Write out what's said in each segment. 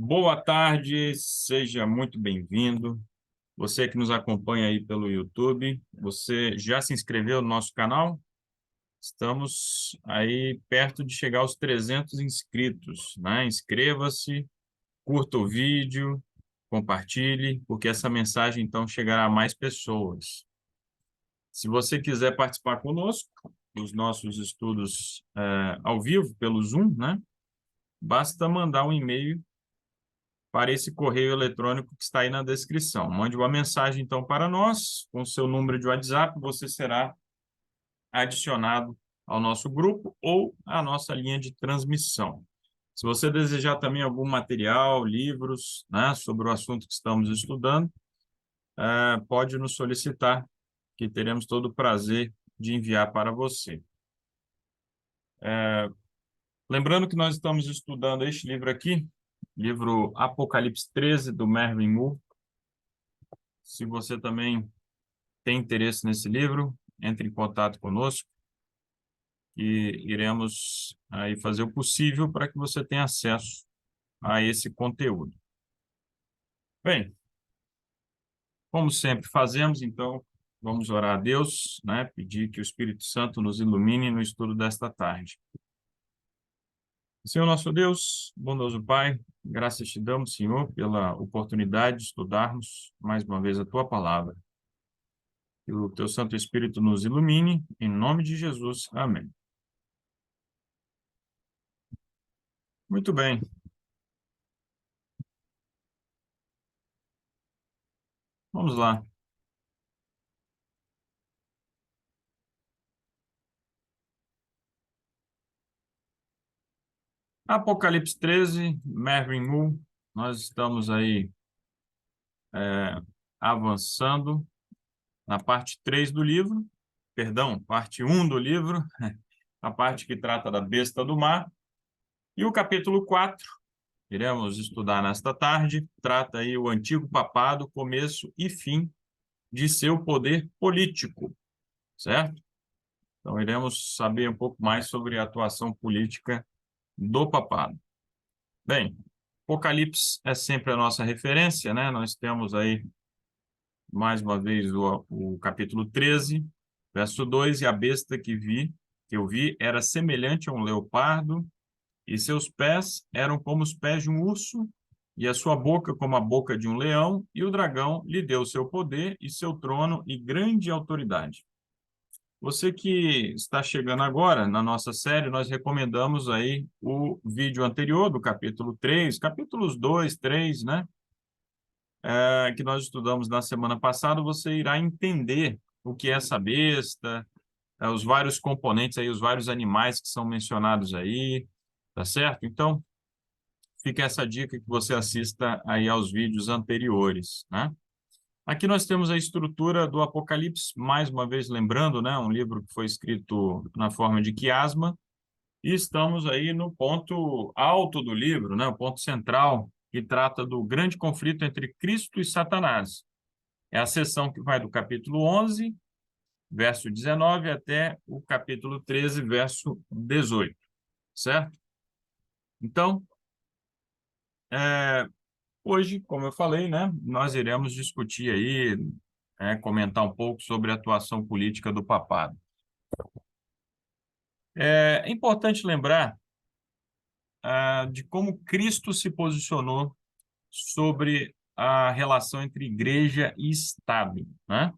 Boa tarde, seja muito bem-vindo. Você que nos acompanha aí pelo YouTube, você já se inscreveu no nosso canal? Estamos aí perto de chegar aos 300 inscritos, né? Inscreva-se, curta o vídeo, compartilhe, porque essa mensagem então chegará a mais pessoas. Se você quiser participar conosco dos nossos estudos ao vivo pelo Zoom, né? Basta mandar um e-mail para esse correio eletrônico que está aí na descrição. Mande uma mensagem, então, para nós, com o seu número de WhatsApp, você será adicionado ao nosso grupo ou à nossa linha de transmissão. Se você desejar também algum material, livros, né, sobre o assunto que estamos estudando, pode nos solicitar, que teremos todo o prazer de enviar para você. Lembrando que nós estamos estudando este livro aqui, livro Apocalipse 13, do Mervyn Moore. Se você também tem interesse nesse livro, entre em contato conosco e iremos aí fazer o possível para que você tenha acesso a esse conteúdo. Bem, como sempre fazemos, então, vamos orar a Deus, né? Pedir que o Espírito Santo nos ilumine no estudo desta tarde. Senhor nosso Deus, bondoso Pai, graças te damos, Senhor, pela oportunidade de estudarmos mais uma vez a Tua palavra. Que o Teu Santo Espírito nos ilumine, em nome de Jesus. Amém. Muito bem. Vamos lá. Apocalipse 13, Mervyn Moore. Nós estamos aí avançando na parte 3 do livro, perdão, parte 1 do livro, a parte que trata da besta do mar. E o capítulo 4, iremos estudar nesta tarde, trata aí o antigo papado, começo e fim de seu poder político, certo? Então, iremos saber um pouco mais sobre a atuação política do papado. Bem, Apocalipse é sempre a nossa referência, né? Nós temos aí, mais uma vez, o capítulo 13, verso 2, e a besta que eu vi, era semelhante a um leopardo, e seus pés eram como os pés de um urso, e a sua boca como a boca de um leão, e o dragão lhe deu seu poder e seu trono e grande autoridade. Você que está chegando agora na nossa série, nós recomendamos aí o vídeo anterior do capítulo 3, capítulos 2, 3, né? Que nós estudamos na semana passada, você irá entender o que é essa besta, os vários componentes aí, os vários animais que são mencionados aí, tá certo? Então, fica essa dica que você assista aí aos vídeos anteriores, né? Aqui nós temos a estrutura do Apocalipse, mais uma vez lembrando, né, um livro que foi escrito na forma de quiasma, e estamos aí no ponto alto do livro, né, o ponto central, que trata do grande conflito entre Cristo e Satanás. É a seção que vai do capítulo 11, verso 19, até o capítulo 13, verso 18, certo? Então, hoje, como eu falei, né, nós iremos discutir aí, comentar um pouco sobre a atuação política do papado. É importante lembrar de como Cristo se posicionou sobre a relação entre igreja e Estado, né?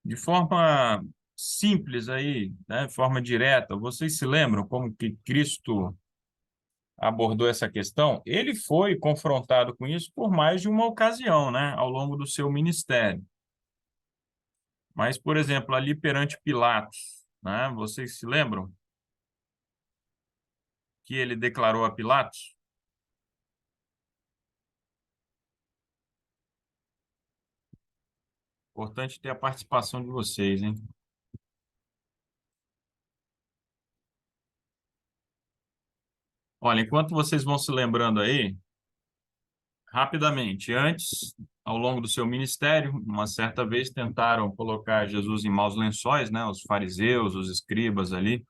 De forma simples aí, né, de forma direta, vocês se lembram como que Cristo abordou essa questão? Ele foi confrontado com isso por mais de uma ocasião, né, ao longo do seu ministério. Mas, por exemplo, ali perante Pilatos, né, vocês se lembram que ele declarou a Pilatos? Importante ter a participação de vocês, hein? Olha, enquanto vocês vão se lembrando aí, rapidamente, antes, ao longo do seu ministério, uma certa vez tentaram colocar Jesus em maus lençóis, né? Os fariseus, os escribas ali,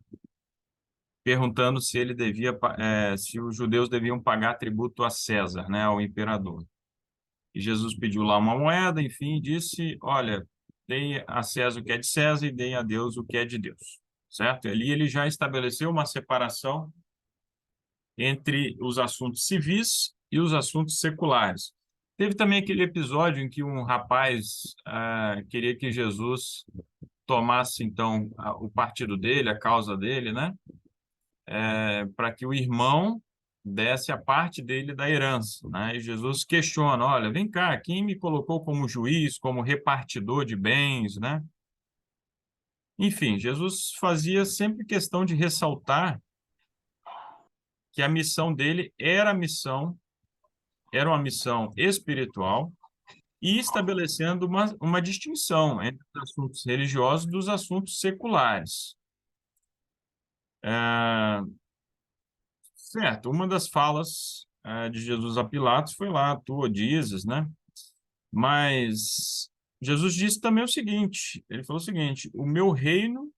perguntando se ele devia, se os judeus deviam pagar tributo a César, né, ao imperador. E Jesus pediu lá uma moeda, enfim, e disse: olha, deem a César o que é de César e deem a Deus o que é de Deus, certo? E ali ele já estabeleceu uma separação entre os assuntos civis e os assuntos seculares. Teve também aquele episódio em que um rapaz queria que Jesus tomasse, então, o partido dele, a causa dele, né? Para que o irmão desse a parte dele da herança, né? E Jesus questiona: olha, vem cá, quem me colocou como juiz, como repartidor de bens, né? Enfim, Jesus fazia sempre questão de ressaltar que a missão dele era uma missão espiritual e estabelecendo uma distinção entre os assuntos religiosos dos assuntos seculares. Certo, uma das falas de Jesus a Pilatos foi lá: tu dizes, né? Mas Jesus disse também o seguinte, ele falou o seguinte: o meu reino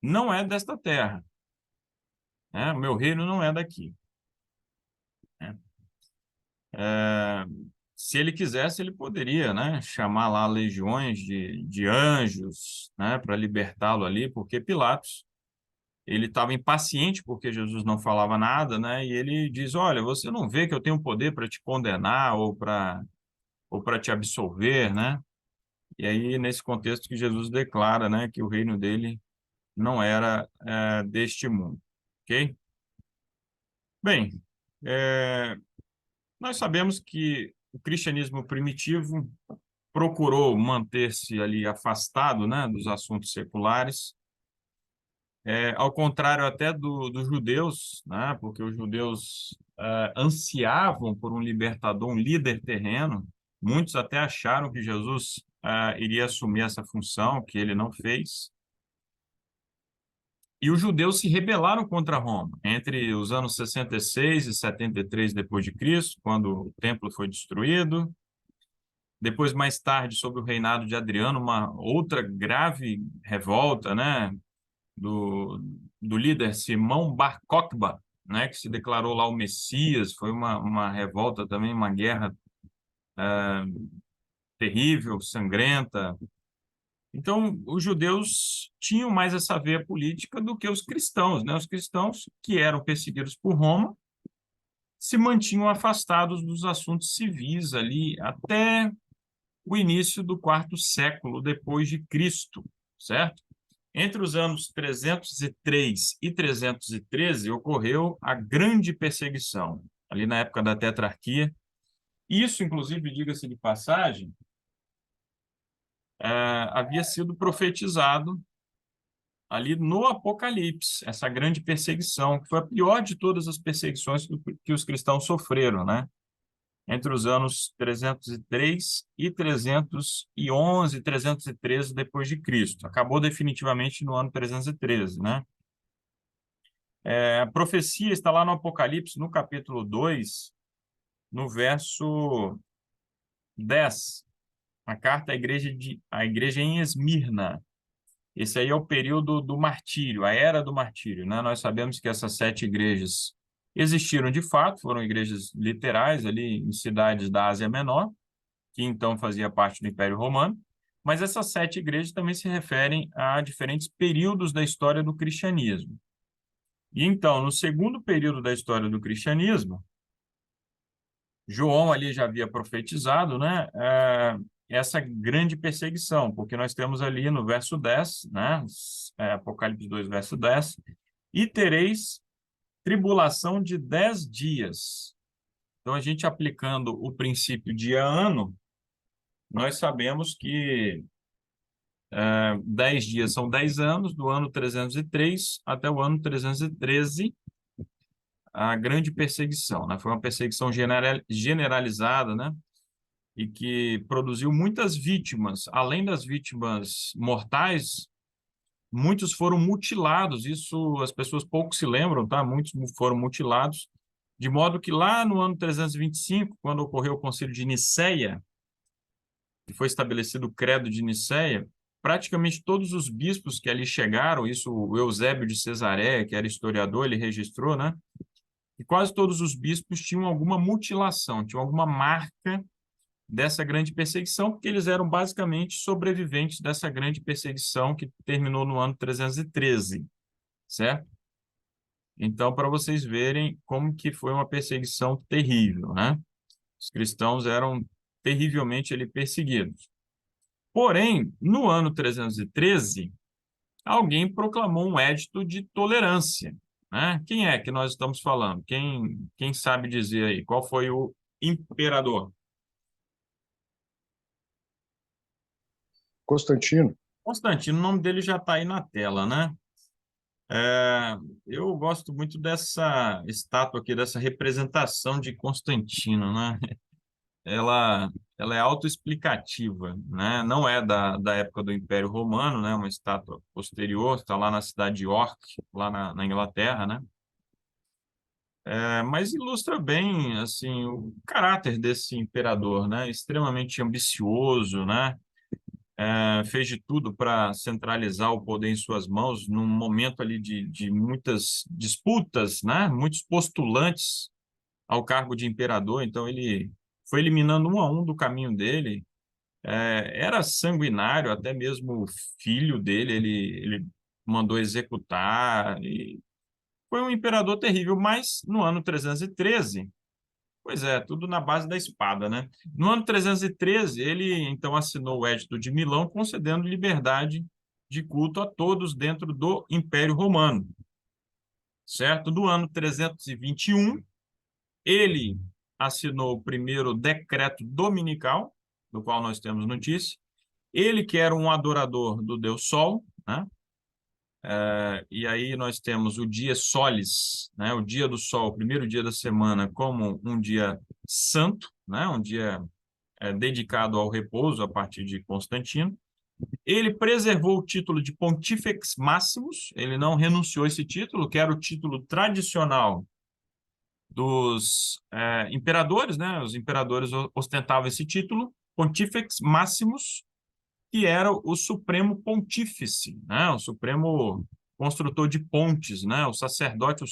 não é desta terra, né? O meu reino não é daqui, né? Se ele quisesse, ele poderia, né, chamar lá legiões de anjos, né, para libertá-lo ali, porque Pilatos, ele estava impaciente porque Jesus não falava nada, né, e ele diz: olha, você não vê que eu tenho poder para te condenar ou para te absolver, né? E aí, nesse contexto que Jesus declara, né, que o reino dele não era deste mundo, ok? Bem, nós sabemos que o cristianismo primitivo procurou manter-se ali afastado, né, dos assuntos seculares, ao contrário até dos judeus, né, porque os judeus ansiavam por um libertador, um líder terreno. Muitos até acharam que Jesus iria assumir essa função, que ele não fez. E os judeus se rebelaram contra Roma entre os anos 66 e 73 depois de Cristo, quando o templo foi destruído. Depois, mais tarde, sob o reinado de Adriano, uma outra grave revolta, né, do líder Simão Bar Kokhba, né, que se declarou lá o Messias. Foi uma revolta também, uma guerra terrível, sangrenta. Então, os judeus tinham mais essa veia política do que os cristãos, né? Os cristãos, que eram perseguidos por Roma, se mantinham afastados dos assuntos civis ali até o início do quarto século depois de Cristo, certo? Entre os anos 303 e 313 ocorreu a grande perseguição, ali na época da tetrarquia. Isso, inclusive, diga-se de passagem, havia sido profetizado ali no Apocalipse, essa grande perseguição, que foi a pior de todas as perseguições que os cristãos sofreram, né? Entre os anos 303 e 311, 313 depois de Cristo. Acabou definitivamente no ano 313, né? A profecia está lá no Apocalipse, no capítulo 2, no verso 10. A carta à igreja em Esmirna. Esse aí é o período do martírio, a era do martírio, né? Nós sabemos que essas 7 igrejas existiram de fato, foram igrejas literais ali em cidades da Ásia Menor, que então fazia parte do Império Romano, mas essas 7 igrejas também se referem a diferentes períodos da história do cristianismo. E então, no segundo período da história do cristianismo, João ali já havia profetizado, né, essa grande perseguição, porque nós temos ali no verso 10, né, Apocalipse 2, verso 10, e tereis tribulação de 10 dias. Então, a gente aplicando o princípio dia-ano, nós sabemos que 10 dias são 10 anos, do ano 303 até o ano 313, a grande perseguição, né? Foi uma perseguição generalizada, né? E que produziu muitas vítimas. Além das vítimas mortais, muitos foram mutilados. Isso as pessoas pouco se lembram, tá? Muitos foram mutilados, de modo que lá no ano 325, quando ocorreu o Concílio de Nicéia, que foi estabelecido o Credo de Nicéia, praticamente todos os bispos que ali chegaram, isso o Eusébio de Cesareia, que era historiador, ele registrou, né? E quase todos os bispos tinham alguma mutilação, tinham alguma marca dessa grande perseguição, porque eles eram basicamente sobreviventes dessa grande perseguição que terminou no ano 313, certo? Então, para vocês verem como que foi uma perseguição terrível, né? Os cristãos eram terrivelmente perseguidos. Porém, no ano 313, alguém proclamou um édito de tolerância, né? Quem é que nós estamos falando? Quem sabe dizer aí? Qual foi o imperador? Constantino. Constantino, o nome dele já está aí na tela, né? É, eu gosto muito dessa estátua aqui, dessa representação de Constantino, né? Ela, ela é autoexplicativa, né? Não é da época do Império Romano, né? Uma estátua posterior, está lá na cidade de York, lá na Inglaterra, né? Mas ilustra bem, assim, o caráter desse imperador, né? Extremamente ambicioso, né? Fez de tudo para centralizar o poder em suas mãos num momento ali de muitas disputas, né? Muitos postulantes ao cargo de imperador, então ele foi eliminando um a um do caminho dele. Era sanguinário, até mesmo o filho dele ele mandou executar, e foi um imperador terrível, mas no ano 313, pois é, tudo na base da espada, né? No ano 313, ele então assinou o Edito de Milão, concedendo liberdade de culto a todos dentro do Império Romano, certo? No ano 321, ele assinou o primeiro decreto dominical, do qual nós temos notícia. Ele que era um adorador do Deus Sol, né? E aí nós temos o dia solis, né? O dia do sol, o primeiro dia da semana, como um dia santo, né? Um dia dedicado ao repouso a partir de Constantino. Ele preservou o título de Pontifex Maximus, ele não renunciou a esse título, que era o título tradicional dos imperadores, né? Os imperadores ostentavam esse título, Pontifex Maximus, que era o Supremo Pontífice, né? O Supremo Construtor de Pontes, né? O sacerdote, o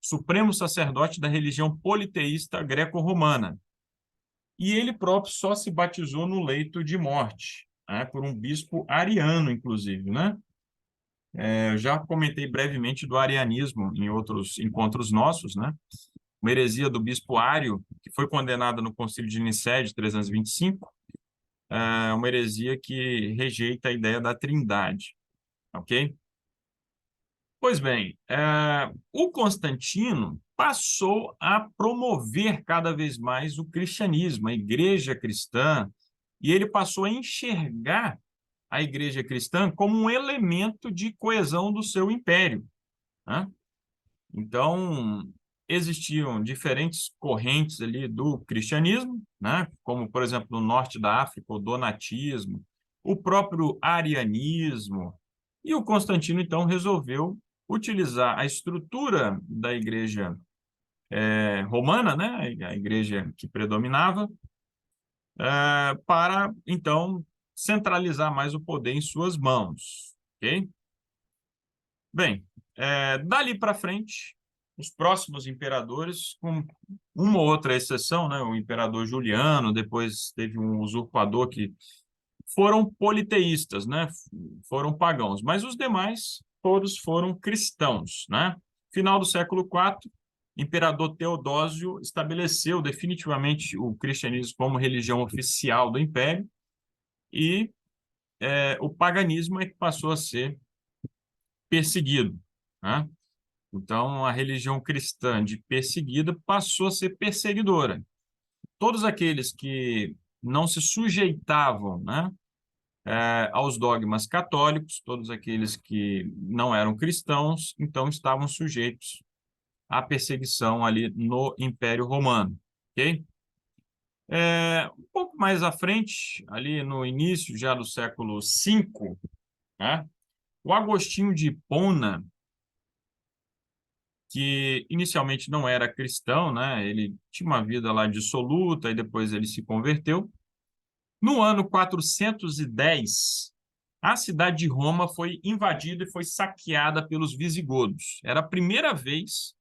Supremo Sacerdote da religião politeísta greco-romana. E ele próprio só se batizou no leito de morte, né? Por um bispo ariano, inclusive, né? Eu já comentei brevemente do arianismo em outros encontros nossos, né? Uma heresia do bispo Ário, que foi condenada no Concílio de Nicéia de 325, uma heresia que rejeita a ideia da trindade, ok? Pois bem, o Constantino passou a promover cada vez mais o cristianismo, a igreja cristã, e ele passou a enxergar a igreja cristã como um elemento de coesão do seu império, né? Então, existiam diferentes correntes ali do cristianismo, né? Como, por exemplo, no norte da África, o donatismo, o próprio arianismo, e o Constantino, então, resolveu utilizar a estrutura da igreja romana, né? A igreja que predominava, para, então, centralizar mais o poder em suas mãos, ok? Bem, dali para frente, os próximos imperadores, com uma ou outra exceção, né? O imperador Juliano, depois teve um usurpador que foram politeístas, né? Foram pagãos, mas os demais todos foram cristãos, né? Final do século IV, imperador Teodósio estabeleceu definitivamente o cristianismo como religião oficial do império e o paganismo é que passou a ser perseguido, né? Então, a religião cristã de perseguida passou a ser perseguidora. Todos aqueles que não se sujeitavam, né, aos dogmas católicos, todos aqueles que não eram cristãos, então estavam sujeitos à perseguição ali no Império Romano, ok? Um pouco mais à frente, ali no início já do século V, né, o Agostinho de Hipona, que inicialmente não era cristão, né? Ele tinha uma vida lá dissoluta e depois ele se converteu. No ano 410, a cidade de Roma foi invadida e foi saqueada pelos visigodos. Era a primeira vez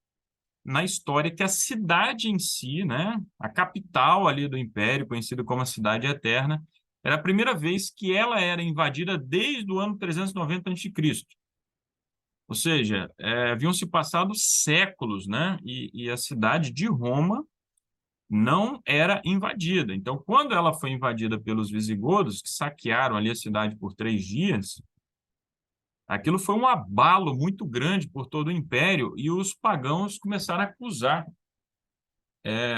na história que a cidade em si, né, a capital ali do Império, conhecida como a Cidade Eterna, era a primeira vez que ela era invadida desde o ano 390 a.C. Ou seja, haviam se passado séculos, né, e a cidade de Roma não era invadida. Então, quando ela foi invadida pelos visigodos, que saquearam ali a cidade por 3 dias, aquilo foi um abalo muito grande por todo o império e os pagãos começaram a acusar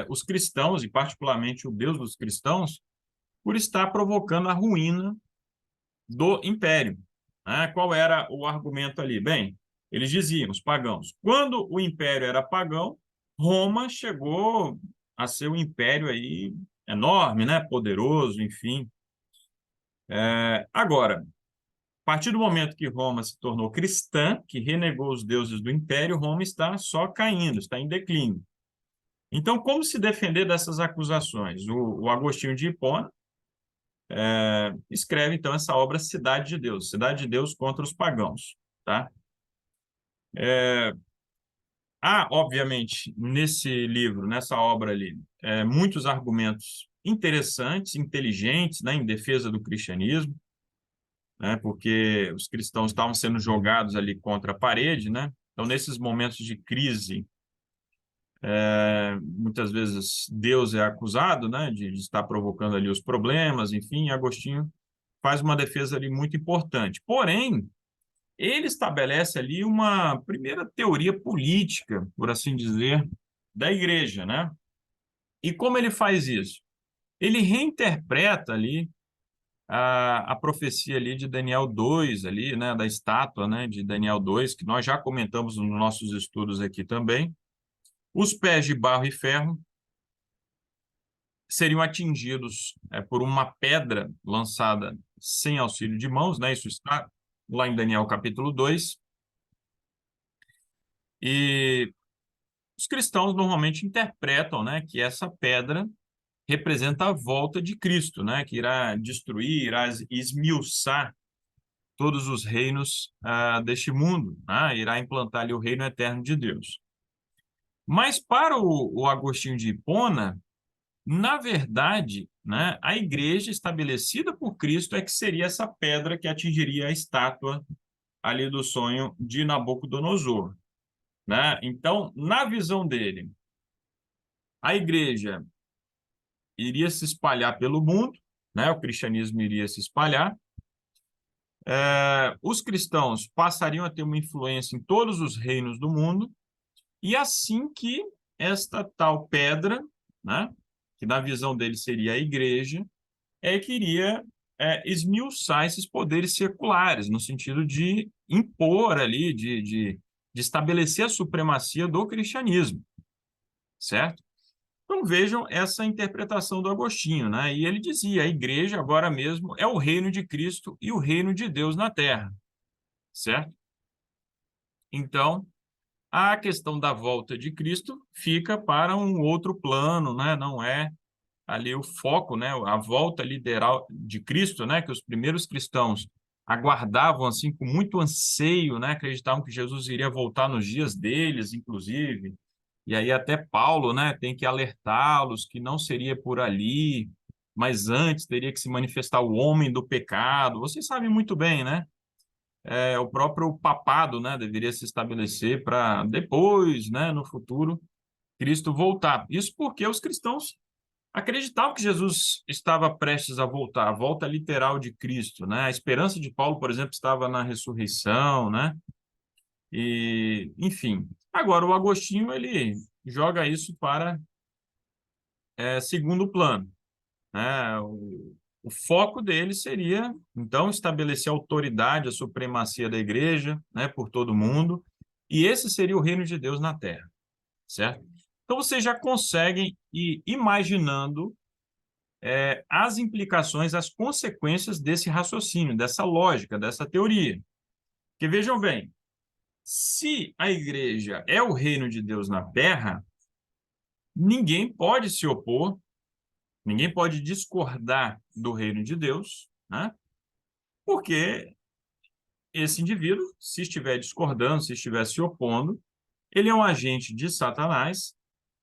os cristãos, e particularmente o Deus dos cristãos, por estar provocando a ruína do império. Né? Qual era o argumento ali? Bem, eles diziam, os pagãos, quando o império era pagão, Roma chegou a ser um império aí enorme, né? Poderoso, enfim. Agora, a partir do momento que Roma se tornou cristã, que renegou os deuses do império, Roma está só caindo, está em declínio. Então, como se defender dessas acusações? O Agostinho de Hipona escreve, então, essa obra Cidade de Deus contra os pagãos. Tá? Há, obviamente, nesse livro, nessa obra ali, muitos argumentos interessantes, inteligentes, né, em defesa do cristianismo, né, porque os cristãos estavam sendo jogados ali contra a parede, né? Então, nesses momentos de crise, muitas vezes Deus é acusado, né, de estar provocando ali os problemas, enfim, e Agostinho faz uma defesa ali muito importante. Porém, ele estabelece ali uma primeira teoria política, por assim dizer, da igreja, né? E como ele faz isso? Ele reinterpreta ali a profecia ali de Daniel 2, ali, né, da estátua, né, de Daniel 2, que nós já comentamos nos nossos estudos aqui também. Os pés de barro e ferro seriam atingidos por uma pedra lançada sem auxílio de mãos, né? Isso está lá em Daniel capítulo 2. E os cristãos normalmente interpretam, né, que essa pedra representa a volta de Cristo, né, que irá destruir, irá esmiuçar todos os reinos deste mundo, né, irá implantar ali o reino eterno de Deus. Mas para o Agostinho de Hipona, na verdade, né, a igreja estabelecida por Cristo é que seria essa pedra que atingiria a estátua ali do sonho de Nabucodonosor, né? Então, na visão dele, a igreja iria se espalhar pelo mundo, né? O cristianismo iria se espalhar. Os cristãos passariam a ter uma influência em todos os reinos do mundo, e assim que esta tal pedra, né, que na visão dele seria a igreja, que iria esmiuçar esses poderes seculares, no sentido de impor ali, de estabelecer a supremacia do cristianismo, certo? Então vejam essa interpretação do Agostinho, né? E ele dizia, a igreja agora mesmo é o reino de Cristo e o reino de Deus na terra, certo? Então, a questão da volta de Cristo fica para um outro plano, né? Não é ali o foco, né? A volta literal de Cristo, né? Que os primeiros cristãos aguardavam assim com muito anseio, né? Acreditavam que Jesus iria voltar nos dias deles, inclusive. E aí até Paulo, né? Tem que alertá-los que não seria por ali, mas antes teria que se manifestar o homem do pecado. Vocês sabem muito bem, né? O próprio papado, né? Deveria se estabelecer para depois, né? No futuro, Cristo voltar. Isso porque os cristãos acreditavam que Jesus estava prestes a voltar, a volta literal de Cristo, né? A esperança de Paulo, por exemplo, estava na ressurreição, né? E, enfim. Agora, o Agostinho, ele joga isso para segundo plano, né? O foco dele seria, então, estabelecer a autoridade, a supremacia da igreja, né, por todo mundo, e esse seria o reino de Deus na terra, certo? Então, vocês já conseguem ir imaginando as implicações, as consequências desse raciocínio, dessa lógica, dessa teoria. Porque vejam bem, se a igreja é o reino de Deus na terra, ninguém pode se opor, ninguém pode discordar do reino de Deus, né? Porque esse indivíduo, se estiver discordando, se estiver se opondo, ele é um agente de Satanás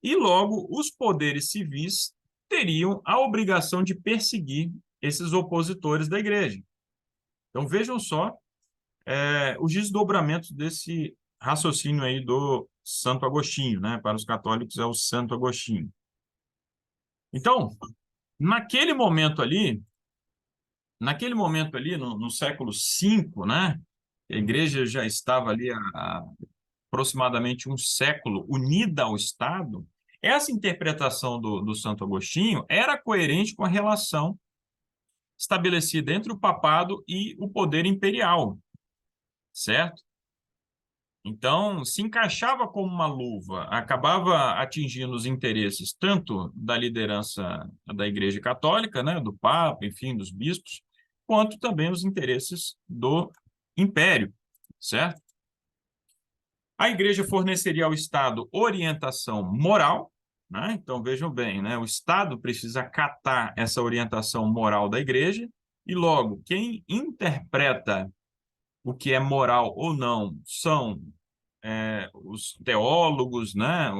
e, logo, os poderes civis teriam a obrigação de perseguir esses opositores da igreja. Então, vejam só os desdobramentos desse raciocínio aí do Santo Agostinho, né? Para os católicos é o Santo Agostinho. Então, naquele momento ali, no século V, né? A igreja já estava ali há aproximadamente um século unida ao Estado. Essa interpretação do Santo Agostinho era coerente com a relação estabelecida entre o papado e o poder imperial, certo? Então, se encaixava como uma luva, acabava atingindo os interesses tanto da liderança da Igreja Católica, né, do Papa, enfim, dos bispos, quanto também os interesses do Império, certo? A Igreja forneceria ao Estado orientação moral, né? Então, vejam bem, né? O Estado precisa acatar essa orientação moral da Igreja e, logo, quem interpreta o que é moral ou não são os teólogos, né?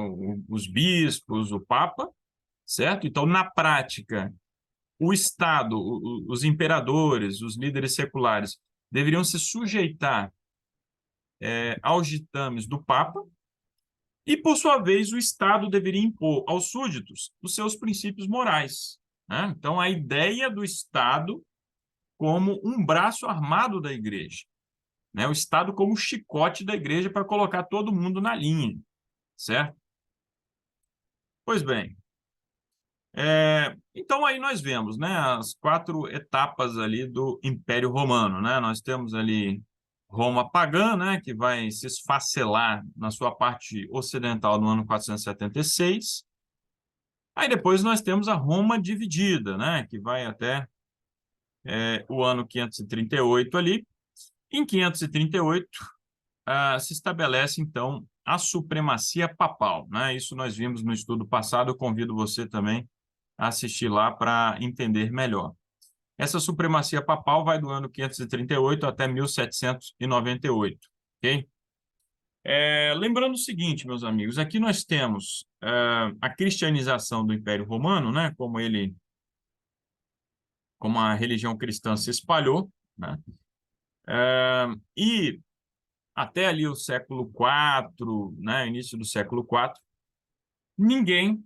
Os bispos, o Papa, certo? Então, na prática, o Estado, os imperadores, os líderes seculares deveriam se sujeitar aos ditames do Papa e, por sua vez, o Estado deveria impor aos súditos os seus princípios morais, né? Então, a ideia do Estado como um braço armado da Igreja, né? O Estado como chicote da Igreja para colocar todo mundo na linha, certo? Pois bem, então aí nós vemos, né, as 4 etapas ali do Império Romano, né? Nós temos ali Roma pagã, né, que vai se esfacelar na sua parte ocidental no ano 476. Aí depois nós temos a Roma dividida, né, que vai até o ano 538 ali. Em 538, se estabelece, então, a supremacia papal, né? Isso nós vimos no estudo passado, eu convido você também a assistir lá para entender melhor. Essa supremacia papal vai do ano 538 até 1798, ok? Lembrando o seguinte, meus amigos, aqui nós temos a cristianização do Império Romano, né? Como a religião cristã se espalhou, né? E até ali o século IV, né? Início do século IV, ninguém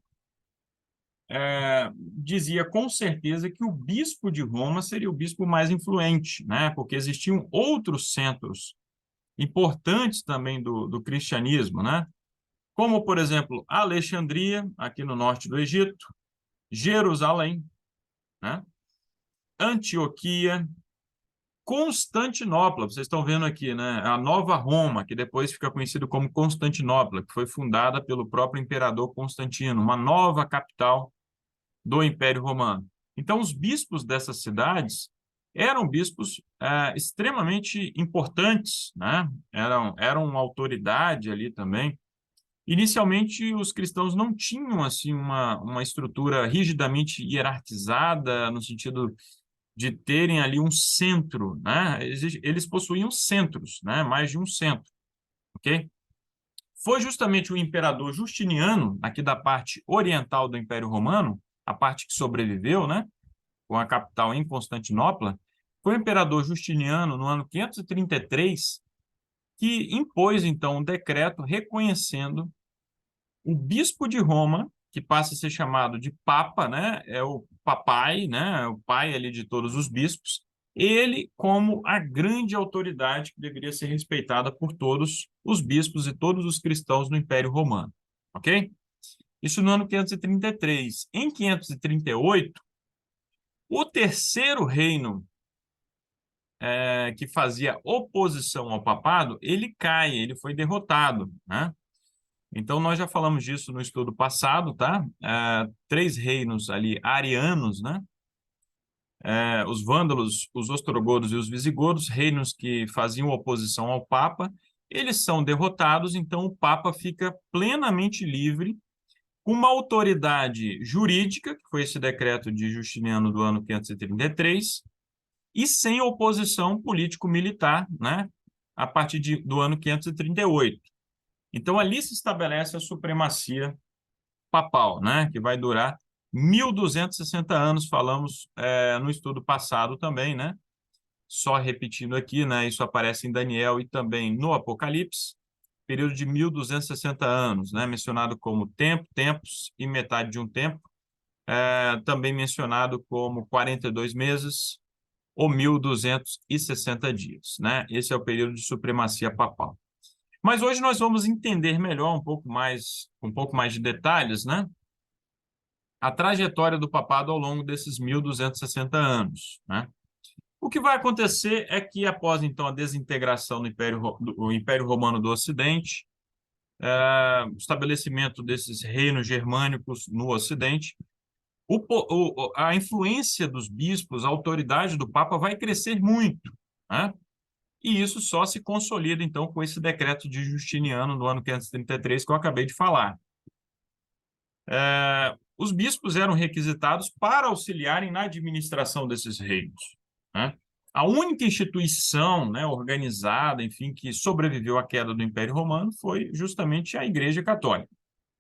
dizia com certeza que o bispo de Roma seria o bispo mais influente, né? Porque existiam outros centros importantes também do cristianismo, né? Como, por exemplo, Alexandria, aqui no norte do Egito, Jerusalém, né? Antioquia, Constantinopla, vocês estão vendo aqui, né? A Nova Roma, que depois fica conhecido como Constantinopla, que foi fundada pelo próprio imperador Constantino, uma nova capital do Império Romano. Então, os bispos dessas cidades eram bispos extremamente importantes, né? Eram uma autoridade ali também. Inicialmente, os cristãos não tinham assim uma estrutura rigidamente hierarquizada, no sentido de terem ali um centro, né? Eles possuíam centros, né? Mais de um centro, ok? Foi justamente o imperador Justiniano, aqui da parte oriental do Império Romano, a parte que sobreviveu, né? Com a capital em Constantinopla, foi o imperador Justiniano, no ano 533, que impôs, então, um decreto reconhecendo o bispo de Roma, que passa a ser chamado de Papa, né? É o papai, né? É o pai ali de todos os bispos, ele como a grande autoridade que deveria ser respeitada por todos os bispos e todos os cristãos no Império Romano, ok? Isso no ano 533. Em 538, o terceiro reino que fazia oposição ao papado, ele cai, ele foi derrotado, né? Então, nós já falamos disso no estudo passado, tá? 3 reinos ali arianos, né? Os vândalos, os ostrogodos e os visigodos, reinos que faziam oposição ao Papa, eles são derrotados, então o Papa fica plenamente livre, com uma autoridade jurídica, que foi esse decreto de Justiniano do ano 533, e sem oposição político-militar, né? a partir do ano 538. Então, ali se estabelece a supremacia papal, né, que vai durar 1.260 anos, falamos no estudo passado também, né? Só repetindo aqui, né, isso aparece em Daniel e também no Apocalipse, período de 1.260 anos, né, mencionado como tempo, tempos e metade de um tempo, também mencionado como 42 meses ou 1.260 dias, né? Esse é o período de supremacia papal. Mas hoje nós vamos entender melhor um pouco mais de detalhes, né? A trajetória do papado ao longo desses 1.260 anos, né? O que vai acontecer é que, após, então, a desintegração do Império Romano do Ocidente, o estabelecimento desses reinos germânicos no Ocidente, a influência dos bispos, a autoridade do Papa vai crescer muito, né? E isso só se consolida, então, com esse decreto de Justiniano, no ano 533, que eu acabei de falar. Os bispos eram requisitados para auxiliarem na administração desses reinos, né? A única instituição, né, organizada, enfim, que sobreviveu à queda do Império Romano foi justamente a Igreja Católica,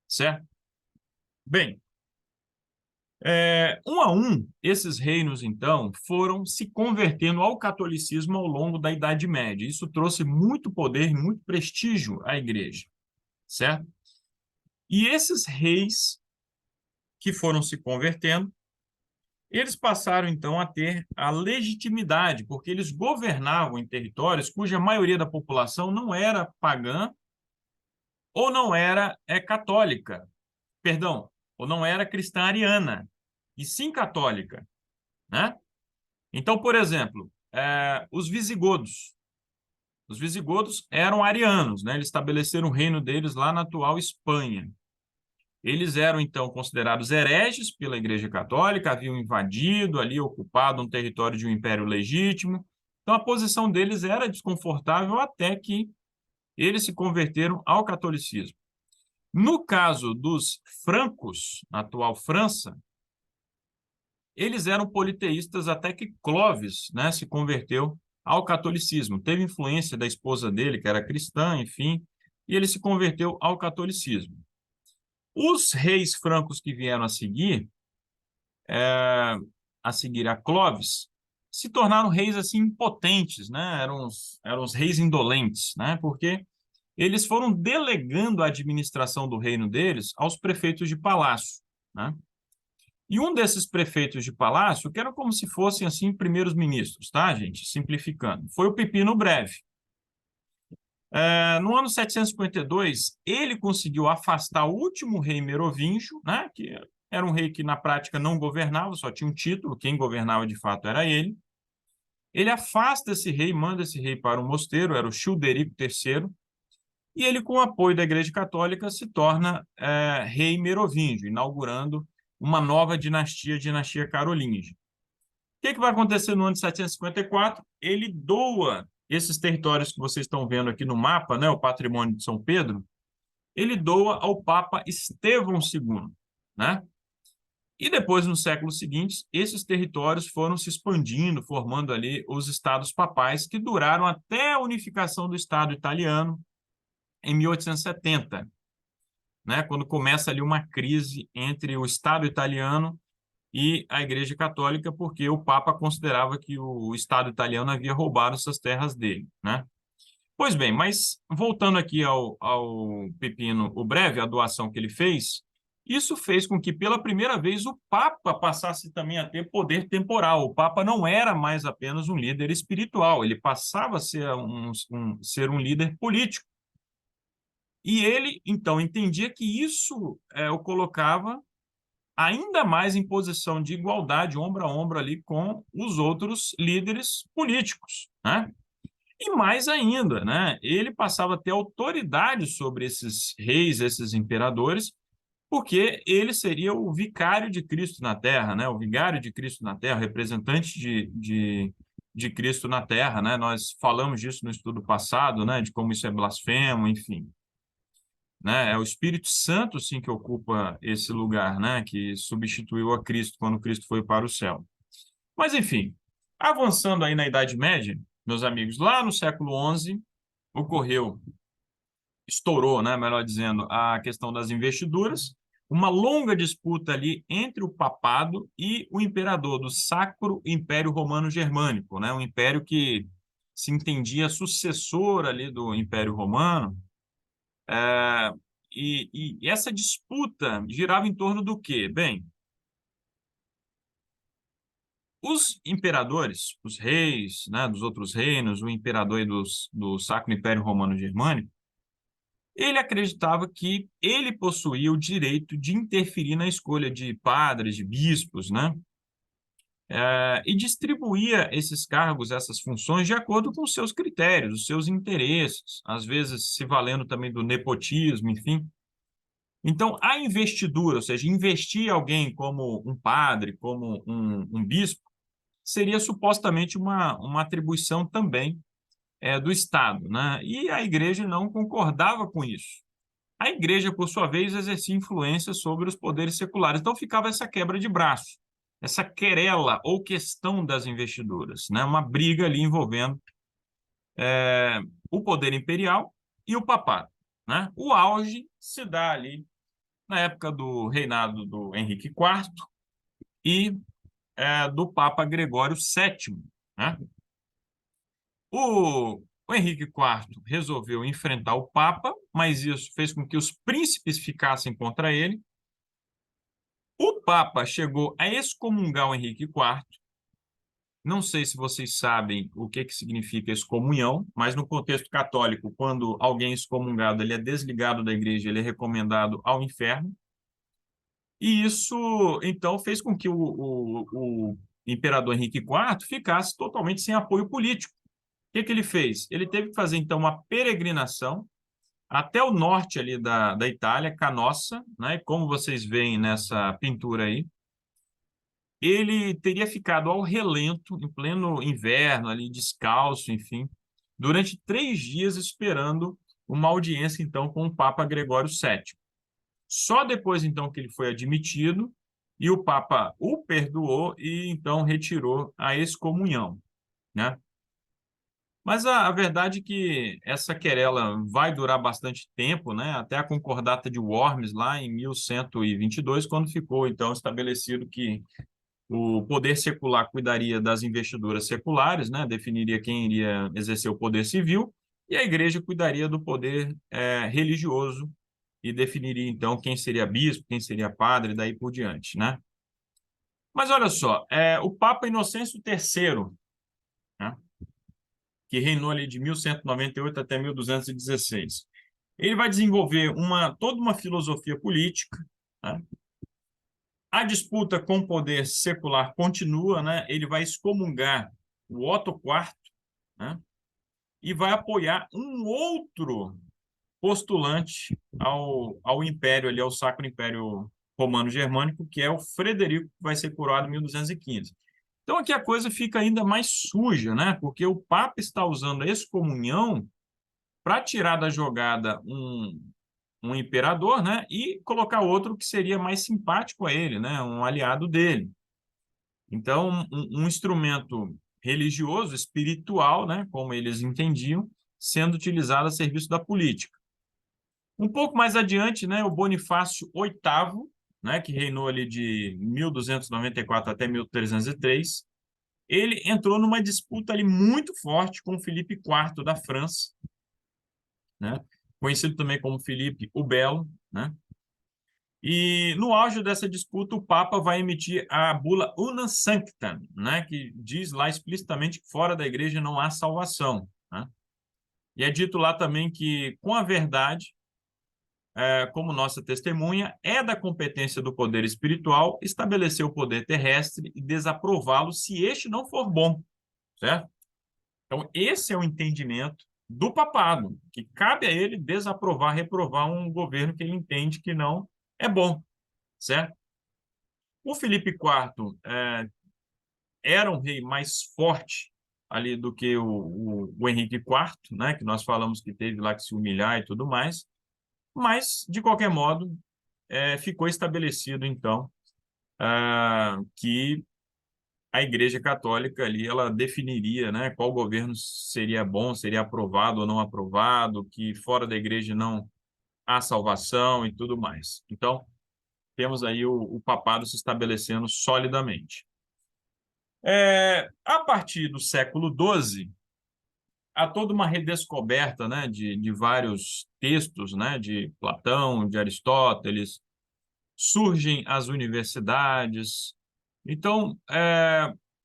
certo? Bem, um a um, esses reinos, então, foram se convertendo ao catolicismo ao longo da Idade Média. Isso trouxe muito poder, muito prestígio à Igreja, certo? E esses reis que foram se convertendo, eles passaram, então, a ter a legitimidade, porque eles governavam em territórios cuja maioria da população não era pagã ou não era católica, perdão, ou não era cristã ariana, e sim católica, né? Então, por exemplo, os visigodos. Os visigodos eram arianos, né? Eles estabeleceram o reino deles lá na atual Espanha. Eles eram, então, considerados hereges pela Igreja Católica, haviam invadido ali, ocupado um território de um império legítimo. Então, a posição deles era desconfortável até que eles se converteram ao catolicismo. No caso dos francos, na atual França, eles eram politeístas até que Clovis, né, se converteu ao catolicismo. Teve influência da esposa dele, que era cristã, enfim, e ele se converteu ao catolicismo. Os reis francos que vieram a seguir a Clovis, se tornaram reis assim impotentes, né? Eram os reis indolentes, né? Porque eles foram delegando a administração do reino deles aos prefeitos de palácio, né? E um desses prefeitos de palácio, que eram como se fossem assim primeiros ministros, tá, gente? Simplificando, foi o Pipino Breve. No ano 752, ele conseguiu afastar o último rei merovíngio, né, que era um rei que na prática não governava, só tinha um título, quem governava de fato era ele. Ele afasta esse rei, manda esse rei para um mosteiro, era o Childerico III, e ele, com o apoio da Igreja Católica, se torna rei merovíngio, inaugurando uma nova dinastia, a dinastia carolíngia. O que vai acontecer no ano de 754? Ele doa esses territórios que vocês estão vendo aqui no mapa, né, o patrimônio de São Pedro, ele doa ao Papa Estevão II, né? E depois, nos séculos seguintes, esses territórios foram se expandindo, formando ali os estados papais, que duraram até a unificação do Estado italiano em 1870, né, quando começa ali uma crise entre o Estado italiano e a Igreja Católica, porque o Papa considerava que o Estado italiano havia roubado essas terras dele, né? Pois bem, mas voltando aqui ao Pipino o Breve, a doação que ele fez, isso fez com que, pela primeira vez, o Papa passasse também a ter poder temporal. O Papa não era mais apenas um líder espiritual, ele passava a ser ser um líder político. E ele, então, entendia que isso o colocava ainda mais em posição de igualdade, ombro a ombro ali com os outros líderes políticos, né? E mais ainda, né? Ele passava a ter autoridade sobre esses reis, esses imperadores, porque ele seria o vicário de Cristo na Terra, né? O vigário de Cristo na Terra, representante de Cristo na Terra, né? Nós falamos disso no estudo passado, né? De como isso é blasfemo, enfim. Né? É o Espírito Santo, sim, que ocupa esse lugar, né? Que substituiu a Cristo quando Cristo foi para o céu. Mas, enfim, avançando aí na Idade Média, meus amigos, lá no século XI, estourou, né, melhor dizendo, a questão das investiduras, uma longa disputa ali entre o papado e o imperador do Sacro Império Romano Germânico, né, um império que se entendia sucessor ali do Império Romano. E essa disputa girava em torno do quê? Bem, os imperadores, os reis, né, dos outros reinos, o imperador do Sacro Império Romano Germânico, ele acreditava que ele possuía o direito de interferir na escolha de padres, de bispos, né? E distribuía esses cargos, essas funções, de acordo com os seus critérios, os seus interesses, às vezes se valendo também do nepotismo, enfim. Então, a investidura, ou seja, investir alguém como um padre, como um bispo, seria supostamente uma atribuição também do Estado, né? E a igreja não concordava com isso. A igreja, por sua vez, exercia influência sobre os poderes seculares. Então, ficava essa quebra de braço, essa querela ou questão das investiduras, né? Uma briga ali envolvendo o poder imperial e o papado, né? O auge se dá ali na época do reinado do Henrique IV e do Papa Gregório VII, né? O Henrique IV resolveu enfrentar o Papa, mas isso fez com que os príncipes ficassem contra ele. O Papa chegou a excomungar o Henrique IV. Não sei se vocês sabem o que significa excomunhão, mas no contexto católico, quando alguém é excomungado, ele é desligado da igreja, ele é recomendado ao inferno. E isso, então, fez com que o imperador Henrique IV ficasse totalmente sem apoio político. O que ele fez? Ele teve que fazer, então, uma peregrinação até o norte ali da Itália, Canossa, né? E como vocês veem nessa pintura aí, ele teria ficado ao relento, em pleno inverno, ali descalço, enfim, durante 3 dias esperando uma audiência, então, com o Papa Gregório VII. Só depois, então, que ele foi admitido e o Papa o perdoou e, então, retirou a excomunhão, né? Mas a verdade é que essa querela vai durar bastante tempo, né? Até a Concordata de Worms, lá em 1122, quando ficou, então, estabelecido que o poder secular cuidaria das investiduras seculares, né? Definiria quem iria exercer o poder civil, e a igreja cuidaria do poder religioso e definiria, então, quem seria bispo, quem seria padre, daí por diante, né? Mas olha só, o Papa Inocêncio III, né, que reinou ali de 1198 até 1216, ele vai desenvolver toda uma filosofia política, né? A disputa com o poder secular continua, né? Ele vai excomungar o Otto IV, né? E vai apoiar um outro postulante ao Império, ali, ao Sacro Império Romano Germânico, que é o Frederico, que vai ser coroado em 1215. Então, aqui a coisa fica ainda mais suja, né? Porque o Papa está usando a excomunhão para tirar da jogada um imperador, né? E colocar outro que seria mais simpático a ele, né? Um aliado dele. Então, um instrumento religioso, espiritual, né? Como eles entendiam, sendo utilizado a serviço da política. Um pouco mais adiante, né, o Bonifácio VIII, né, que reinou ali de 1294 até 1303, ele entrou numa disputa ali muito forte com Filipe IV da França, né, conhecido também como Filipe o Belo, né? E no auge dessa disputa, o Papa vai emitir a bula Una Sanctam, né, que diz lá explicitamente que fora da igreja não há salvação, né? E é dito lá também que, com a verdade, como nossa testemunha, é da competência do poder espiritual estabelecer o poder terrestre e desaprová-lo se este não for bom, certo? Então, esse é o entendimento do papado, que cabe a ele desaprovar, reprovar um governo que ele entende que não é bom, certo? O Filipe IV era um rei mais forte ali do que o Henrique IV, né, que nós falamos que teve lá que se humilhar e tudo mais, mas, de qualquer modo, ficou estabelecido, então, que a Igreja Católica ali, ela definiria, né, qual governo seria bom, seria aprovado ou não aprovado, que fora da igreja não há salvação e tudo mais. Então, temos aí o papado se estabelecendo solidamente. A partir do século XII, há toda uma redescoberta, né, de vários textos, né, de Platão, de Aristóteles, surgem as universidades. Então,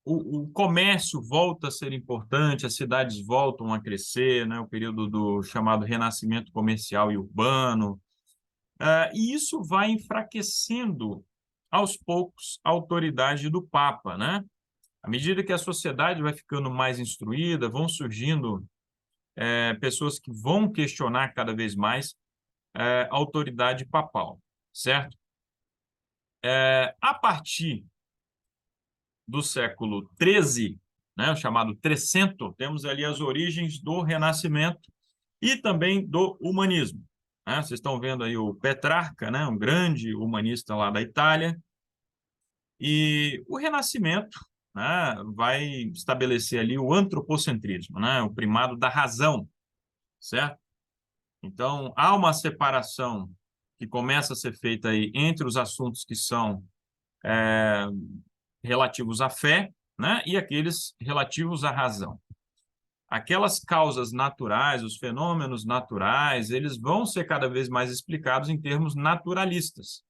o comércio volta a ser importante, as cidades voltam a crescer, né, o período do chamado renascimento comercial e urbano, e isso vai enfraquecendo, aos poucos, a autoridade do Papa, né? À medida que a sociedade vai ficando mais instruída, vão surgindo pessoas que vão questionar cada vez mais a autoridade papal, certo? A partir do século XIII, né, o chamado Trecento, temos ali as origens do Renascimento e também do humanismo, né? Vocês estão vendo aí o Petrarca, né, um grande humanista lá da Itália, e o Renascimento, né, vai estabelecer ali o antropocentrismo, né, o primado da razão, certo? Então, há uma separação que começa a ser feita aí entre os assuntos que são relativos à fé, né, e aqueles relativos à razão. Aquelas causas naturais, os fenômenos naturais, eles vão ser cada vez mais explicados em termos naturalistas.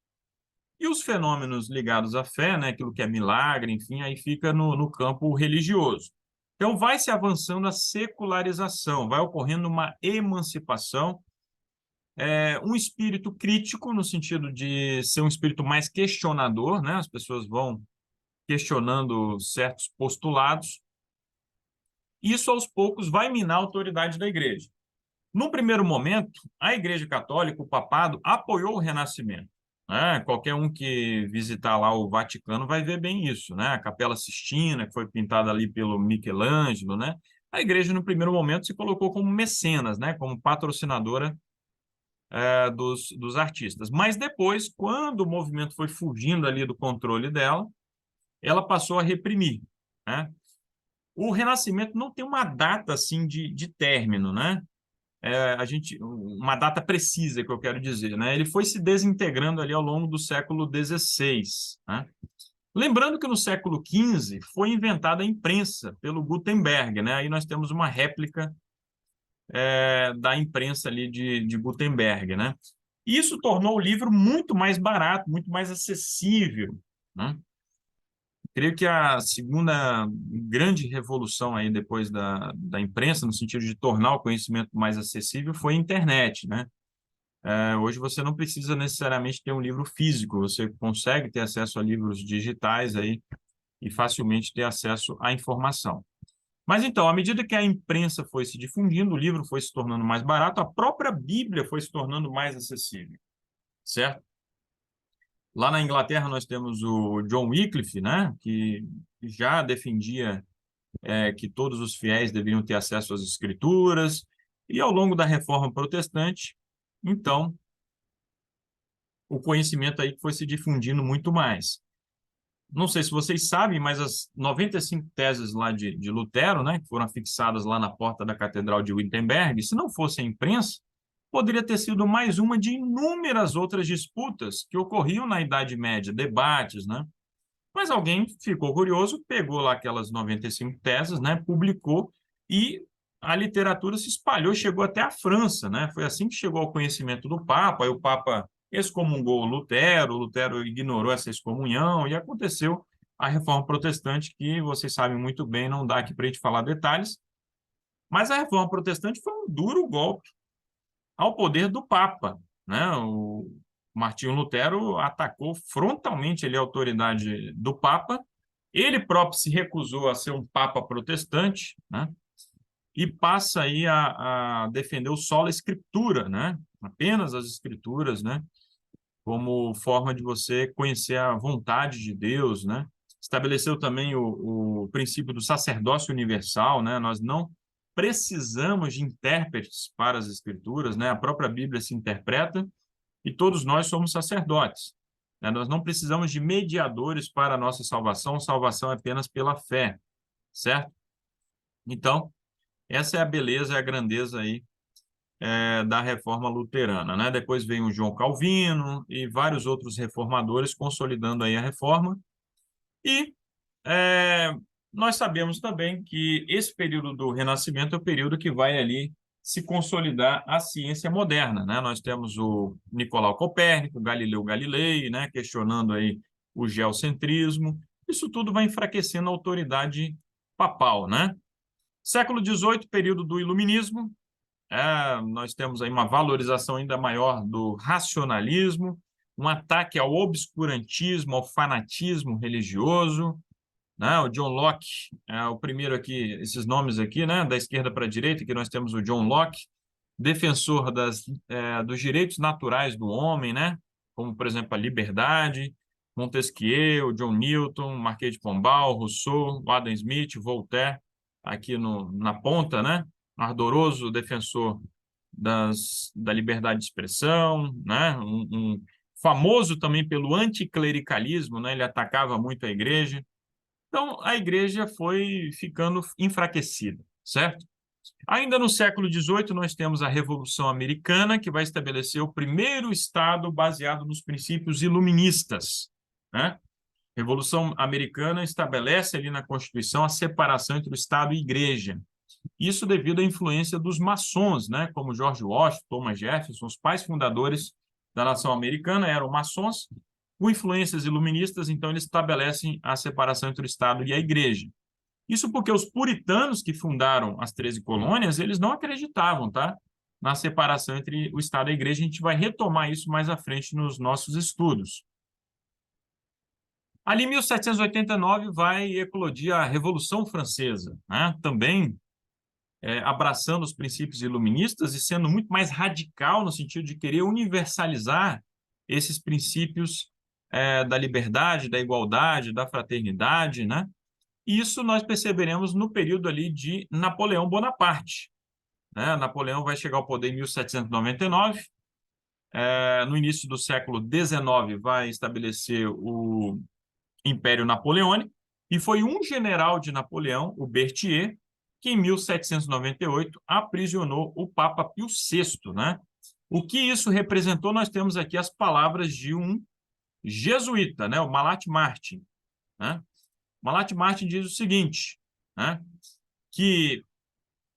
E os fenômenos ligados à fé, né, aquilo que é milagre, enfim, aí fica no campo religioso. Então, vai se avançando a secularização, vai ocorrendo uma emancipação, um espírito crítico, no sentido de ser um espírito mais questionador, né? As pessoas vão questionando certos postulados. Isso, aos poucos, vai minar a autoridade da igreja. Num primeiro momento, a Igreja Católica, o papado, apoiou o Renascimento, né? Qualquer um que visitar lá o Vaticano vai ver bem isso, né? A Capela Sistina, que foi pintada ali pelo Michelangelo, né? A igreja, no primeiro momento, se colocou como mecenas, né? Como patrocinadora dos artistas. Mas depois, quando o movimento foi fugindo ali do controle dela, ela passou a reprimir, né? O Renascimento não tem uma data assim de término, né? Uma data precisa, que eu quero dizer, né? Ele foi se desintegrando ali ao longo do século XVI, né? Lembrando que no século XV foi inventada a imprensa pelo Gutenberg, né? Aí nós temos uma réplica da imprensa ali de Gutenberg, né? Isso tornou o livro muito mais barato, muito mais acessível, né? Creio que a segunda grande revolução aí depois da imprensa, no sentido de tornar o conhecimento mais acessível, foi a internet, né? Hoje você não precisa necessariamente ter um livro físico, você consegue ter acesso a livros digitais aí e facilmente ter acesso à informação. Mas então, à medida que a imprensa foi se difundindo, o livro foi se tornando mais barato, a própria Bíblia foi se tornando mais acessível, certo? Lá na Inglaterra nós temos o John Wycliffe, né, que já defendia que todos os fiéis deveriam ter acesso às escrituras, e ao longo da Reforma Protestante, então, o conhecimento aí foi se difundindo muito mais. Não sei se vocês sabem, mas as 95 teses lá de Lutero, né, que foram fixadas lá na porta da Catedral de Wittenberg, se não fosse a imprensa, poderia ter sido mais uma de inúmeras outras disputas que ocorriam na Idade Média, debates, né? Mas alguém ficou curioso, pegou lá aquelas 95 teses, né, publicou e a literatura se espalhou, chegou até a França, né? Foi assim que chegou ao conhecimento do Papa, aí o Papa excomungou o Lutero ignorou essa excomunhão e aconteceu a Reforma Protestante, que vocês sabem muito bem, não dá aqui para a gente falar detalhes, mas a Reforma Protestante foi um duro golpe ao poder do Papa, né? O Martinho Lutero atacou frontalmente ali a autoridade do Papa. Ele próprio se recusou a ser um Papa protestante, né? E passa aí a defender o sola escritura, né? Apenas as escrituras, né? Como forma de você conhecer a vontade de Deus, né? Estabeleceu também o princípio do sacerdócio universal, né? Nós não precisamos de intérpretes para as escrituras, né? A própria Bíblia se interpreta e todos nós somos sacerdotes. né? Nós não precisamos de mediadores para a nossa salvação, salvação é apenas pela fé, certo? Então, essa é a beleza e a grandeza aí da reforma luterana, né? Depois veio o João Calvino e vários outros reformadores consolidando aí a reforma. E nós sabemos também que esse período do Renascimento é o período que vai ali se consolidar a ciência moderna, né? Nós temos o Nicolau Copérnico, Galileu Galilei, né? Questionando aí o geocentrismo. Isso tudo vai enfraquecendo a autoridade papal, né? Século XVIII, período do Iluminismo, nós temos aí uma valorização ainda maior do racionalismo, um ataque ao obscurantismo, ao fanatismo religioso, né? O John Locke é o primeiro aqui, esses nomes aqui, né? Da esquerda para a direita, que nós temos o John Locke, defensor dos direitos naturais do homem, né? Como, por exemplo, a liberdade, Montesquieu, o John Newton, Marquês de Pombal, Rousseau, Adam Smith, Voltaire, aqui na ponta, né? Ardoroso defensor da liberdade de expressão, né? Um famoso também pelo anticlericalismo, né? Ele atacava muito a igreja. Então, a igreja foi ficando enfraquecida, certo? Ainda no século XVIII, nós temos a Revolução Americana, que vai estabelecer o primeiro Estado baseado nos princípios iluministas, né? A Revolução Americana estabelece ali na Constituição a separação entre o Estado e a Igreja. Isso devido à influência dos maçons, né? Como George Washington, Thomas Jefferson, os pais fundadores da nação americana eram maçons, com influências iluministas, então eles estabelecem a separação entre o Estado e a Igreja. Isso porque os puritanos que fundaram as 13 colônias, eles não acreditavam, tá? Na separação entre o Estado e a Igreja. A gente vai retomar isso mais à frente nos nossos estudos. Ali, em 1789, vai eclodir a Revolução Francesa, né? Também abraçando os princípios iluministas e sendo muito mais radical no sentido de querer universalizar esses princípios da liberdade, da igualdade, da fraternidade, né? Isso nós perceberemos no período ali de Napoleão Bonaparte, né? Napoleão vai chegar ao poder em 1799, no início do século XIX vai estabelecer o Império Napoleônico, e foi um general de Napoleão, o Berthier, que em 1798 aprisionou o Papa Pio VI, né? O que isso representou, nós temos aqui as palavras de um jesuíta, né? O Malaty Martin, né? Malaty Martin diz o seguinte, né? Que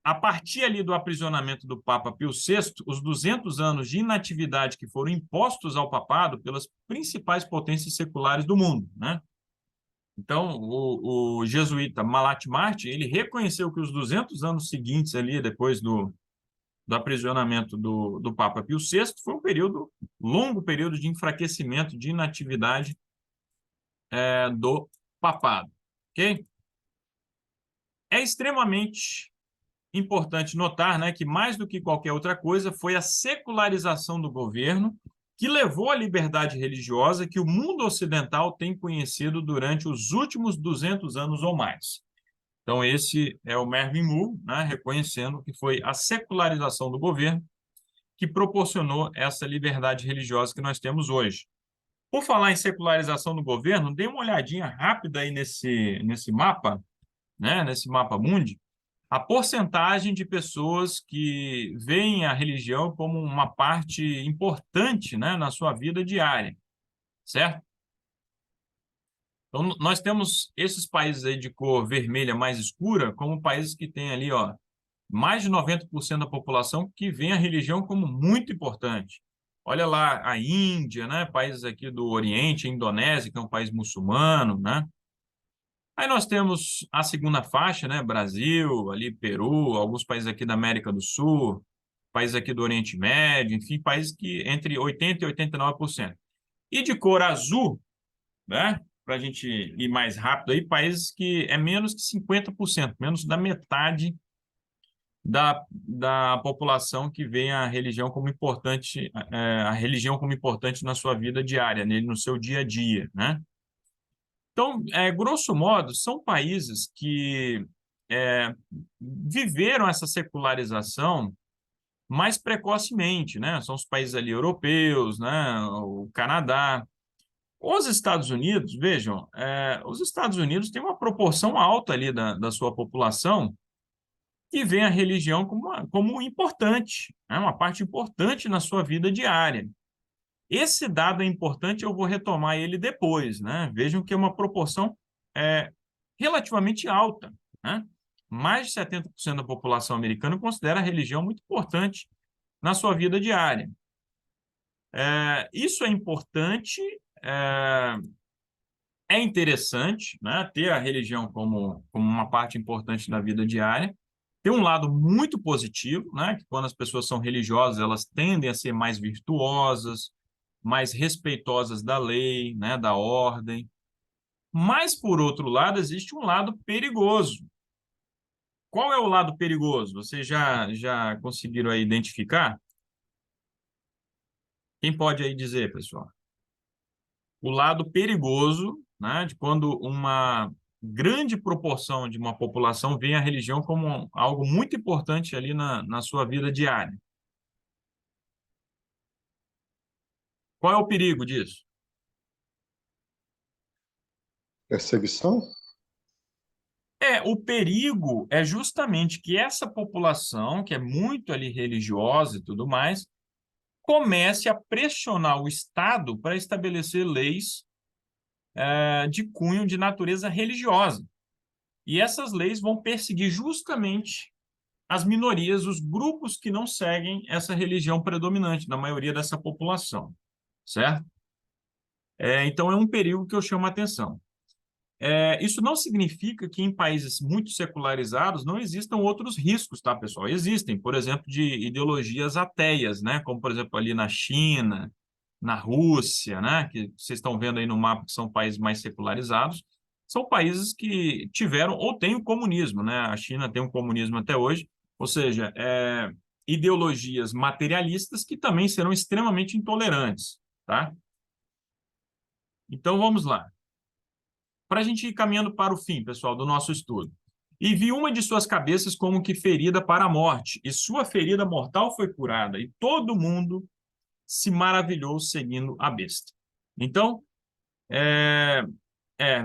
a partir ali do aprisionamento do Papa Pio VI, os 200 anos de inatividade que foram impostos ao papado pelas principais potências seculares do mundo, né? Então, o jesuíta Malaty Martin, ele reconheceu que os 200 anos seguintes ali, depois do aprisionamento do Papa Pio VI, foi um longo período de enfraquecimento, de inatividade do papado, ok? É extremamente importante notar, né, que mais do que qualquer outra coisa foi a secularização do governo que levou à liberdade religiosa que o mundo ocidental tem conhecido durante os últimos 200 anos ou mais. Então, esse é o Mervyn Moore, né, reconhecendo que foi a secularização do governo que proporcionou essa liberdade religiosa que nós temos hoje. Por falar em secularização do governo, dê uma olhadinha rápida aí nesse mapa, né, nesse mapa mundi, a porcentagem de pessoas que veem a religião como uma parte importante, né, na sua vida diária, certo? Então, nós temos esses países aí de cor vermelha mais escura como países que têm ali, ó, mais de 90% da população que vê a religião como muito importante. Olha lá a Índia, né, países aqui do Oriente, a Indonésia, que é um país muçulmano, né? Aí nós temos a segunda faixa, né? Brasil, ali Peru, alguns países aqui da América do Sul, países aqui do Oriente Médio, enfim, países que entre 80% e 89%. E de cor azul, né? Para a gente ir mais rápido aí, países que é menos que 50%, menos da metade da população que vê a religião como importante, a religião como importante na sua vida diária, no seu dia a dia, né? Então, grosso modo, são países que viveram essa secularização mais precocemente, né? São os países ali europeus, né? O Canadá. Os Estados Unidos, vejam, os Estados Unidos têm uma proporção alta ali da sua população que vê a religião como importante, né? Uma parte importante na sua vida diária. Esse dado é importante, eu vou retomar ele depois, né? Vejam que é uma proporção relativamente alta, né? Mais de 70% da população americana considera a religião muito importante na sua vida diária. Isso é importante, é interessante, né? Ter a religião como uma parte importante da vida diária. Tem um lado muito positivo, né? Que quando as pessoas são religiosas, elas tendem a ser mais virtuosas, mais respeitosas da lei, né? Da ordem. Mas, por outro lado, existe um lado perigoso. Qual é o lado perigoso? Vocês já conseguiram aí identificar? Quem pode aí dizer, pessoal? O lado perigoso, né, de quando uma grande proporção de uma população vê a religião como algo muito importante ali na sua vida diária. Qual é o perigo disso? Perseguição? O perigo é justamente que essa população, que é muito ali religiosa e tudo mais, comece a pressionar o Estado para estabelecer leis de cunho de natureza religiosa. E essas leis vão perseguir justamente as minorias, os grupos que não seguem essa religião predominante na maioria dessa população, certo? Então, é um perigo que eu chamo a atenção. Isso não significa que em países muito secularizados não existam outros riscos, tá, pessoal? Existem, por exemplo, de ideologias ateias, né? Como, por exemplo, ali na China, na Rússia, né? Que vocês estão vendo aí no mapa que são países mais secularizados. São países que tiveram ou têm o comunismo, né? A China tem um comunismo até hoje, ou seja, ideologias materialistas que também serão extremamente intolerantes, tá? Então, vamos lá. Para a gente ir caminhando para o fim, pessoal, do nosso estudo. E vi uma de suas cabeças como que ferida para a morte, e sua ferida mortal foi curada, e todo mundo se maravilhou seguindo a besta. Então,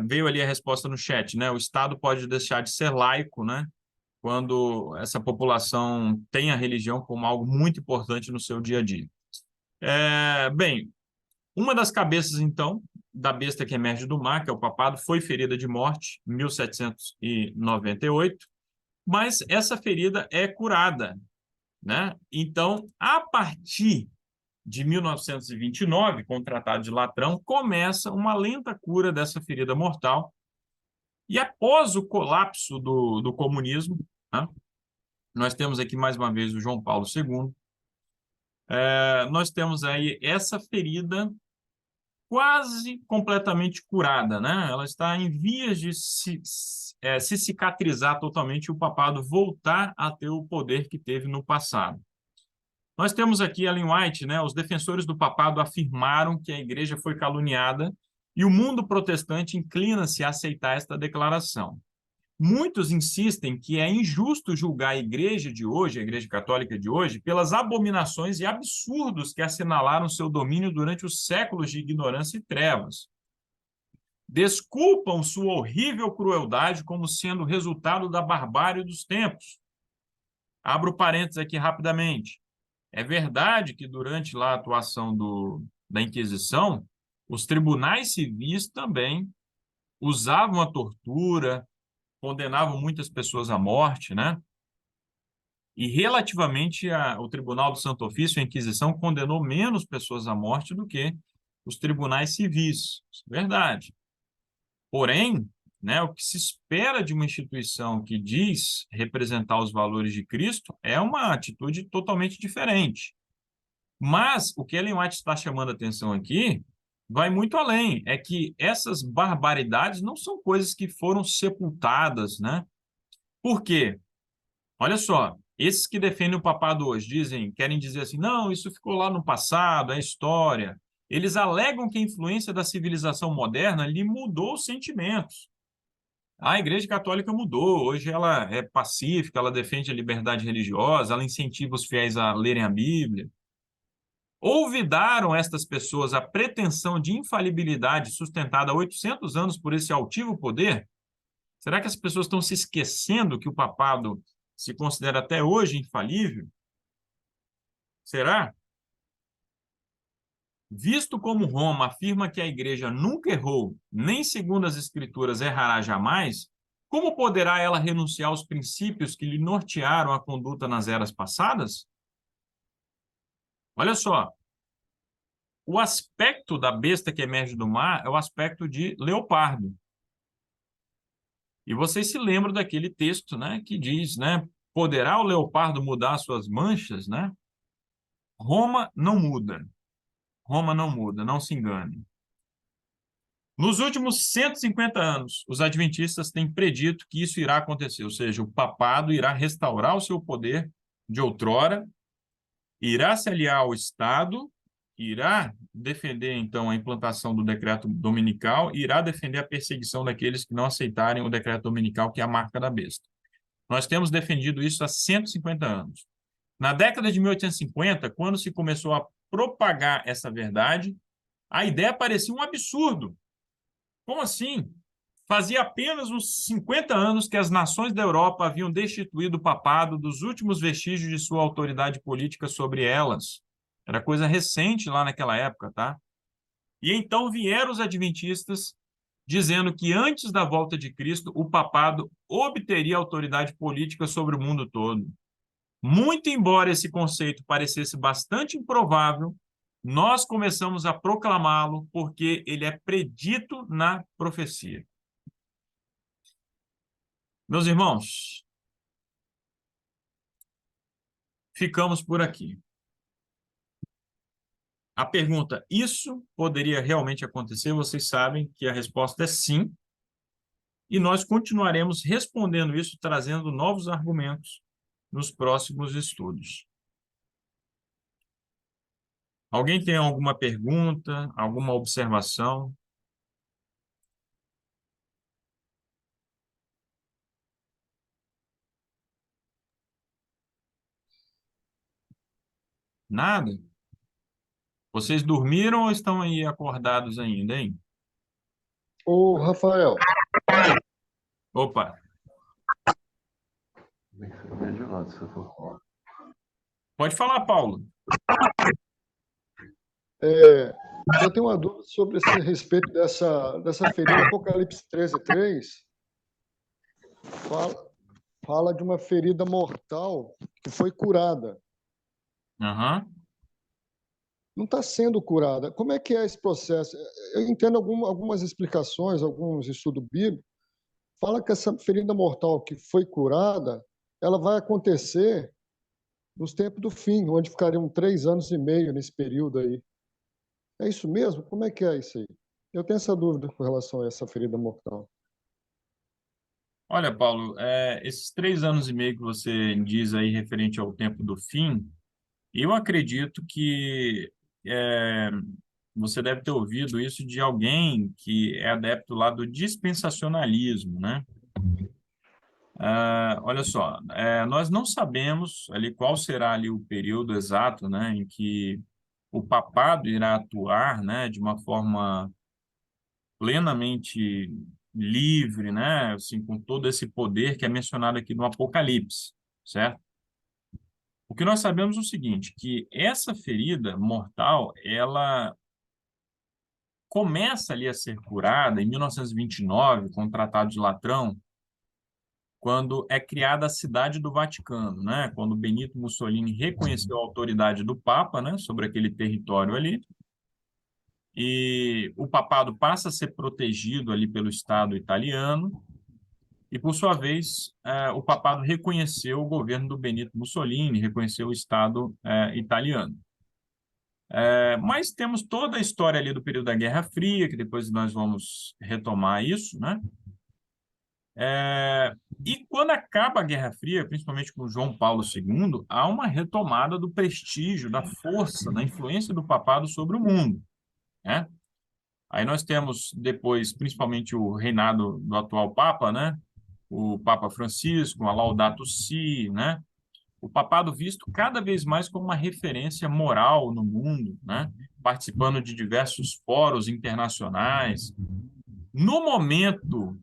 veio ali a resposta no chat, né? O Estado pode deixar de ser laico, né? Quando essa população tem a religião como algo muito importante no seu dia a dia. Bem, uma das cabeças, então, da besta que emerge do mar, que é o papado, foi ferida de morte em 1798, mas essa ferida é curada, né? Então, a partir de 1929, com o Tratado de Latrão, começa uma lenta cura dessa ferida mortal. E após o colapso do comunismo, né, nós temos aqui mais uma vez o João Paulo II, nós temos aí essa ferida quase completamente curada, né? Ela está em vias de se cicatrizar totalmente e o papado voltar a ter o poder que teve no passado. Nós temos aqui Ellen White, né? Os defensores do papado afirmaram que a igreja foi caluniada e o mundo protestante inclina-se a aceitar esta declaração. Muitos insistem que é injusto julgar a igreja de hoje, a igreja católica de hoje, pelas abominações e absurdos que assinalaram seu domínio durante os séculos de ignorância e trevas. Desculpam sua horrível crueldade como sendo resultado da barbárie dos tempos. Abro parênteses aqui rapidamente. É verdade que durante lá a atuação da Inquisição, os tribunais civis também usavam a tortura, condenavam muitas pessoas à morte, né? E relativamente ao Tribunal do Santo Ofício, a Inquisição condenou menos pessoas à morte do que os tribunais civis. Isso é verdade. Porém, né, o que se espera de uma instituição que diz representar os valores de Cristo é uma atitude totalmente diferente. Mas o que Ellen White está chamando a atenção aqui vai muito além. É que essas barbaridades não são coisas que foram sepultadas, né? Por quê? Olha só, esses que defendem o papado hoje querem dizer assim, não, isso ficou lá no passado, é história. Eles alegam que a influência da civilização moderna lhe mudou os sentimentos. A Igreja Católica mudou, hoje ela é pacífica, ela defende a liberdade religiosa, ela incentiva os fiéis a lerem a Bíblia. Olvidaram estas pessoas a pretensão de infalibilidade sustentada há 800 anos por esse altivo poder? Será que as pessoas estão se esquecendo que o papado se considera até hoje infalível? Será? Visto como Roma afirma que a Igreja nunca errou, nem segundo as Escrituras errará jamais, como poderá ela renunciar aos princípios que lhe nortearam a conduta nas eras passadas? Olha só, o aspecto da besta que emerge do mar é o aspecto de leopardo. E vocês se lembram daquele texto, né, que diz, né, poderá o leopardo mudar suas manchas, né? Roma não muda. Roma não muda, não se engane. Nos últimos 150 anos, os adventistas têm predito que isso irá acontecer, ou seja, o papado irá restaurar o seu poder de outrora, irá se aliar ao Estado, irá defender, então, a implantação do decreto dominical, irá defender a perseguição daqueles que não aceitarem o decreto dominical, que é a marca da besta. Nós temos defendido isso há 150 anos. Na década de 1850, quando se começou a propagar essa verdade, a ideia parecia um absurdo. Como assim? Fazia apenas uns 50 anos que as nações da Europa haviam destituído o papado dos últimos vestígios de sua autoridade política sobre elas. Era coisa recente lá naquela época, tá? E então vieram os adventistas dizendo que antes da volta de Cristo, o papado obteria autoridade política sobre o mundo todo. Muito embora esse conceito parecesse bastante improvável, nós começamos a proclamá-lo porque ele é predito na profecia. Meus irmãos, ficamos por aqui. A pergunta, isso poderia realmente acontecer? Vocês sabem que a resposta é sim, e nós continuaremos respondendo isso, trazendo novos argumentos nos próximos estudos. Alguém tem alguma pergunta, alguma observação? Nada? Vocês dormiram ou estão aí acordados ainda, hein? Ô, Rafael, Opa, pode falar, Paulo. eu tenho uma dúvida sobre esse respeito dessa ferida. Apocalipse 13:3 fala de uma ferida mortal que foi curada. Aham. Não está sendo curada. Como é que é esse processo? Eu entendo algumas explicações, alguns estudos bíblicos, fala que essa ferida mortal que foi curada, ela vai acontecer nos tempos do fim, onde ficariam 3 anos e meio nesse período aí. É isso mesmo? Como é que é isso aí? Eu tenho essa dúvida com relação a essa ferida mortal. Olha, Paulo, esses 3 anos e meio que você diz aí referente ao tempo do fim, eu acredito que é, você deve ter ouvido isso de alguém que é adepto lá do dispensacionalismo, né? Olha só, nós não sabemos ali qual será ali o período exato, né, em que o papado irá atuar, né, de uma forma plenamente livre, né, assim, com todo esse poder que é mencionado aqui no Apocalipse, certo? O que nós sabemos é o seguinte, que essa ferida mortal, ela começa ali a ser curada em 1929, com o Tratado de Latrão, quando é criada a cidade do Vaticano, né? Quando Benito Mussolini reconheceu a autoridade do Papa, né, sobre aquele território ali, e o papado passa a ser protegido ali pelo Estado italiano, e por sua vez, o papado reconheceu o governo do Benito Mussolini, reconheceu o Estado italiano. Mas temos toda a história ali do período da Guerra Fria, que depois nós vamos retomar isso, né? E quando acaba a Guerra Fria, principalmente com João Paulo II, há uma retomada do prestígio, da força, da influência do papado sobre o mundo, né? Aí nós temos depois, principalmente, o reinado do atual Papa, né? O Papa Francisco, a Laudato Si, né? o papado visto cada vez mais como uma referência moral no mundo, né? Participando de diversos fóruns internacionais. No momento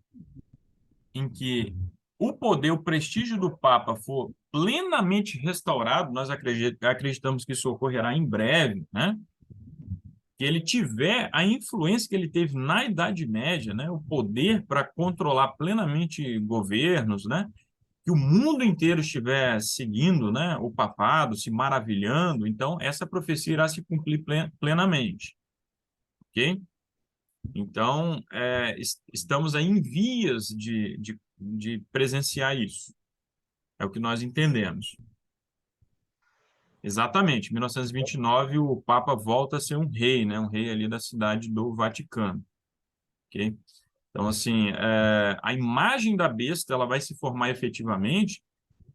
em que o poder, o prestígio do Papa for plenamente restaurado, nós acreditamos que isso ocorrerá em breve, né? Que ele tiver a influência que ele teve na Idade Média, né? O poder para controlar plenamente governos, né? Que o mundo inteiro estiver seguindo, né, o papado, se maravilhando, então essa profecia irá se cumprir plenamente, ok? Então, estamos aí em vias de presenciar isso. É o que nós entendemos. Exatamente, em 1929 o Papa volta a ser um rei, né, um rei ali da cidade do Vaticano, ok? Então, assim, a imagem da besta ela vai se formar efetivamente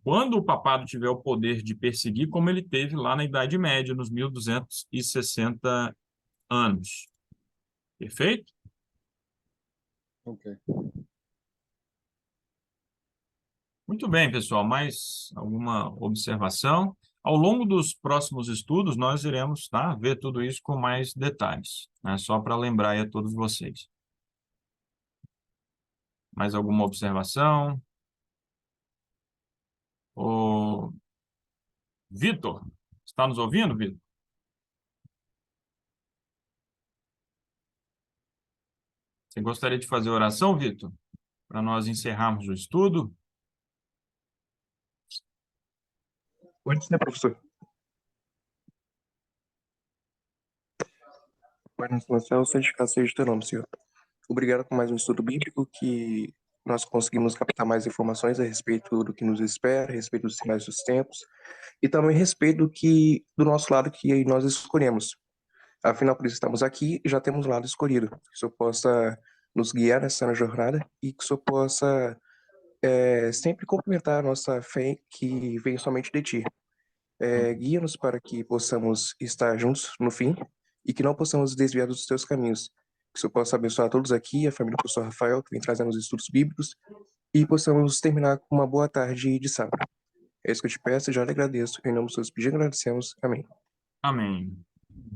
quando o papado tiver o poder de perseguir, como ele teve lá na Idade Média, nos 1260 anos. Perfeito? Ok. Muito bem, pessoal. Mais alguma observação? Ao longo dos próximos estudos, nós iremos, tá, ver tudo isso com mais detalhes, né? Só para lembrar aí a todos vocês. Mais alguma observação? O Vitor, está nos ouvindo, Vitor? Você gostaria de fazer oração, Vitor? Para nós encerrarmos o estudo? Pode ser, professor. Pai nosso no céu, santificado seja o teu nome, Senhor. Obrigado por mais um estudo bíblico que nós conseguimos captar mais informações a respeito do que nos espera, a respeito dos sinais dos tempos e também a respeito do nosso lado que nós escolhemos. Afinal, por isso estamos aqui e já temos um lado escolhido. Que o Senhor possa nos guiar nessa jornada e que o Senhor possa sempre complementar a nossa fé que vem somente de Ti. Guia-nos para que possamos estar juntos no fim e que não possamos desviar dos teus caminhos. Que o Senhor possa abençoar todos aqui, a família do professor Rafael, que vem trazendo os estudos bíblicos, e possamos terminar com uma boa tarde de sábado. É isso que eu te peço e já lhe agradeço. Em nome dos seus pedidos, agradecemos. Amém. Amém.